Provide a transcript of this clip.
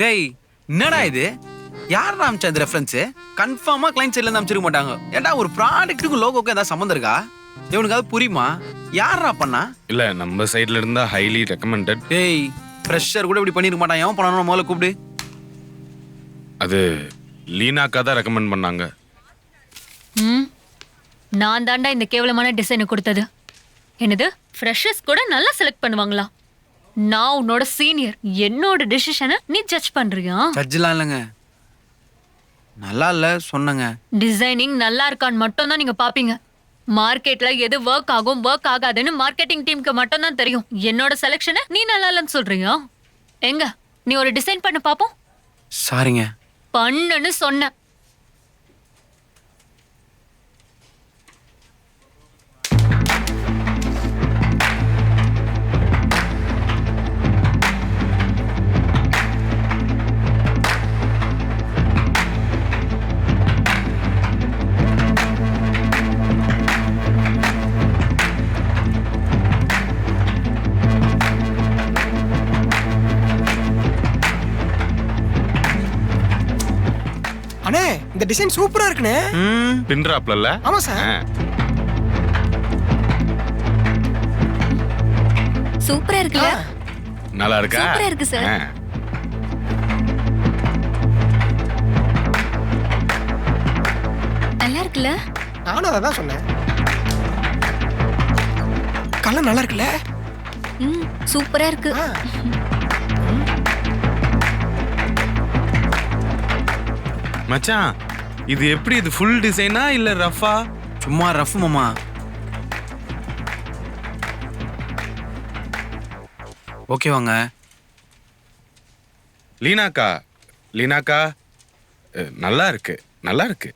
டேய் என்னடா இது? யார் அமிச்சா இந்த ரெஃபரன்ஸ்? கன்ஃபார்மா கிளைண்ட் சைடுல இருந்து அமிச்சிருக்க மாட்டாங்க. ஏன்டா ஒரு ப்ராடக்ட்டுக்கு லோகோக்கு ஏதாவது சம்மந்தம் இருக்கா? இவனுக்கு அது புரியுமா? யாரா பண்ணா? இல்ல நம்ம சைடுல இருந்தா ஹைலி ரெக்கமெண்டட். டேய் ஃப்ரெஷர் கூட இப்படி பண்ணிருக்க மாட்டான். எவன் பண்ணணும் முதல்ல கூப்பிடு. அது லீனாக்கா தான் ரெக்கமெண்ட் பண்ணாங்க. நான் தாண்டா இந்த கேவலமான டிசைனை கொடுத்தது. என்னது ஃப்ரெஷர்ஸ் கூட நல்லா செலக்ட் பண்ணுவாங்களா? நான் உன்னோட சீனியர், என்னோட டிசிஷனை நீ ஜட்ஜ் பண்றியா? ஜட்ஜ்லாம் இல்லைங்க, நல்லா இல்ல சொன்னங்க. டிசைனிங் நல்லா இருக்கான்னு மட்டும் தான் நீங்க பாப்பீங்க. மார்க்கெட்ல எது ஒர்க் ஆகும் ஒர்க் ஆகாதுன்னு மார்க்கெட்டிங் டீமுக்கு மட்டும் தான் தெரியும். என்னோட செலக்ஷனை நீ நல்லா இல்லைன்னு சொல்றியா? எங்க நீ ஒரு டிசைன் பண்ண பாப்போம். சாரிங்க. பண்ணுன்னு சொன்ன. அண்ணே இந்த டிசைன் சூப்பரா இருக்குனே. பின்றாப்ல. ஆமா சார். சூப்பரா இருக்குல்ல? நல்லா இருக்கா? சூப்பரா இருக்கு சார். நல்லா இருக்குல்ல? நானும் அதான் சொன்னேன். கலர் நல்லா இருக்குல்ல? சூப்பரா இருக்கு. மச்சான் இது எப்படி? இது ஃபுல் டிசைனா இல்ல ரஃபா? சும்மா ரஃப் மாமா. ஓகே வாங்க. லீனாக்கா லீனாக்கா நல்லா இருக்கு நல்லா இருக்கு.